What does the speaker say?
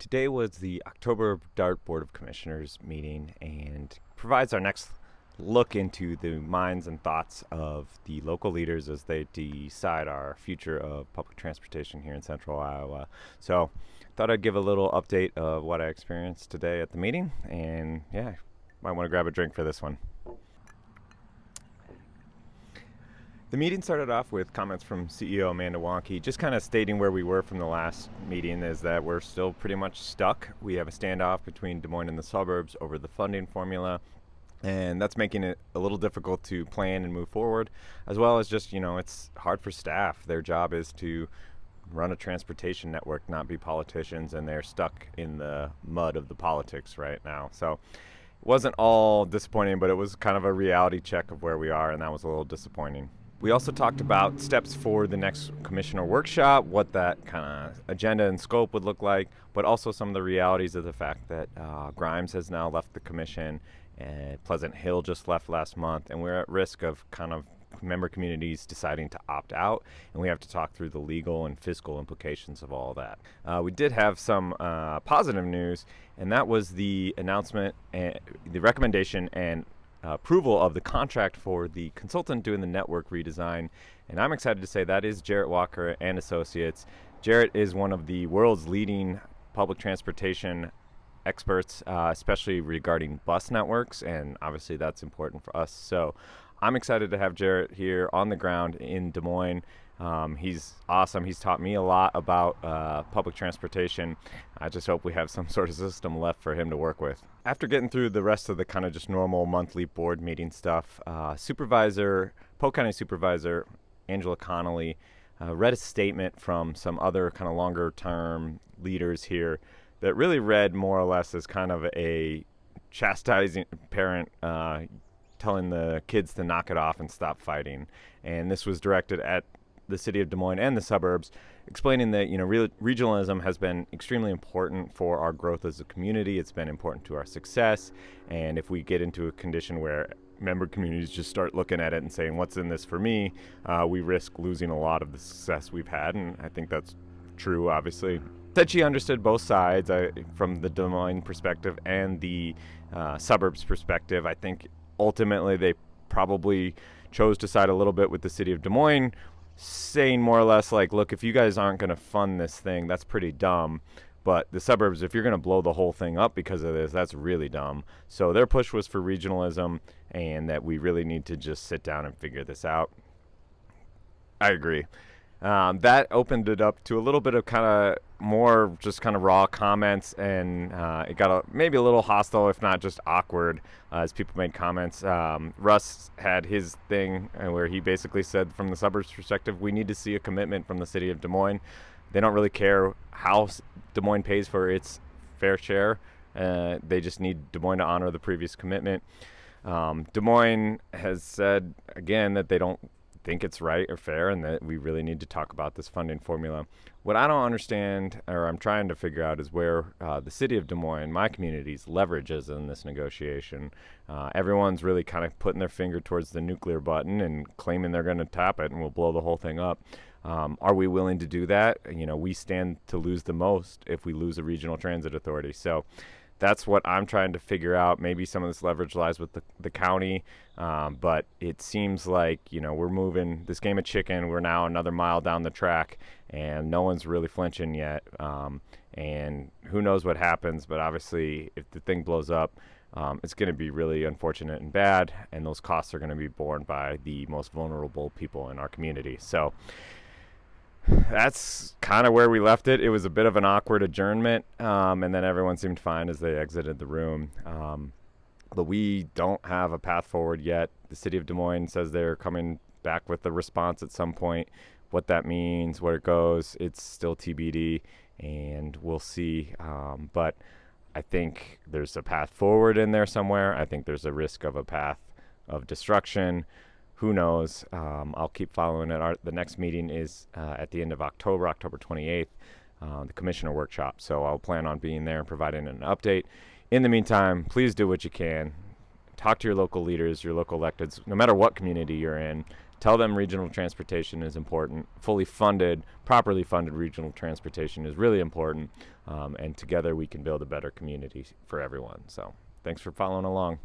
Today was the October DART Board of Commissioners meeting and provides our next look into the minds and thoughts of the local leaders as they decide our future of public transportation here in central Iowa. So thought I'd give a little update of what I experienced today at the meeting, and yeah, might want to grab a drink for this one. The meeting started off with comments from CEO Amanda Wonke, just kind of stating where we were from the last meeting, is that we're still pretty much stuck. We have a standoff between Des Moines and the suburbs over the funding formula, and that's making it a little difficult to plan and move forward, as well as just, it's hard for staff. Their job is to run a transportation network, not be politicians, and they're stuck in the mud of the politics right now. So it wasn't all disappointing, but it was kind of a reality check of where we are, and that was a little disappointing. We also talked about steps for the next commissioner workshop, what that kind of agenda and scope would look like, but also some of the realities of the fact that Grimes has now left the commission, and Pleasant Hill just left last month, and we're at risk of kind of member communities deciding to opt out, and we have to talk through the legal and fiscal implications of all that. We did have some positive news, and that was the announcement, and the recommendation and approval of the contract for the consultant doing the network redesign, and I'm excited to say that is Jarrett Walker and Associates. Jarrett is one of the world's leading public transportation experts, especially regarding bus networks, and obviously that's important for us. So I'm excited to have Jarrett here on the ground in Des Moines. He's awesome. He's taught me a lot about public transportation. I just hope we have some sort of system left for him to work with. After getting through the rest of the kind of just normal monthly board meeting stuff, Polk County Supervisor Angela Connolly read a statement from some other kind of longer term leaders here that really read more or less as kind of a chastising parent telling the kids to knock it off and stop fighting. And this was directed at the city of Des Moines and the suburbs, explaining that regionalism has been extremely important for our growth as a community. It's been important to our success, and if we get into a condition where member communities just start looking at it and saying, what's in this for me, we risk losing a lot of the success we've had. And I think that's true, obviously. Said she understood both sides from the Des Moines perspective and the suburbs perspective. I think ultimately they probably chose to side a little bit with the city of Des Moines, saying more or less like, look, if you guys aren't going to fund this thing, that's pretty dumb. But the suburbs, if you're going to blow the whole thing up because of this, that's really dumb. So their push was for regionalism, and that we really need to just sit down and figure this out. I agree. That opened it up to a little bit of kind of more just kind of raw comments, and it got maybe a little hostile, if not just awkward, as people made comments. Russ had his thing where he basically said, from the suburbs perspective, we need to see a commitment from the city of Des Moines. They don't really care how Des Moines pays for its fair share. They just need Des Moines to honor the previous commitment. Des Moines has said, again, that they don't think it's right or fair, and that we really need to talk about this funding formula. What I don't understand, or I'm trying to figure out, is where the city of Des Moines, my community's leverage is in this negotiation. Everyone's really kind of putting their finger towards the nuclear button and claiming they're going to tap it and we'll blow the whole thing up. Are we willing to do that? We stand to lose the most if we lose a regional transit authority. So that's what I'm trying to figure out. Maybe some of this leverage lies with the county, but it seems like, we're moving this game of chicken. We're now another mile down the track, and no one's really flinching yet. And who knows what happens, but obviously if the thing blows up, it's going to be really unfortunate and bad, and those costs are going to be borne by the most vulnerable people in our community. So that's kind of where we left it. It was a bit of an awkward adjournment, and then everyone seemed fine as they exited the room. But we don't have a path forward yet. The city of Des Moines says they're coming back with a response at some point. What that means, where it goes, it's still TBD, and we'll see. But I think there's a path forward in there somewhere. I think there's a risk of a path of destruction. Who knows? I'll keep following it. The next meeting is at the end of October 28th, the commissioner workshop. So I'll plan on being there and providing an update. In the meantime, please do what you can. Talk to your local leaders, your local electeds, no matter what community you're in. tell them regional transportation is important. Fully funded, properly funded regional transportation is really important, and together we can build a better community for everyone. So thanks for following along.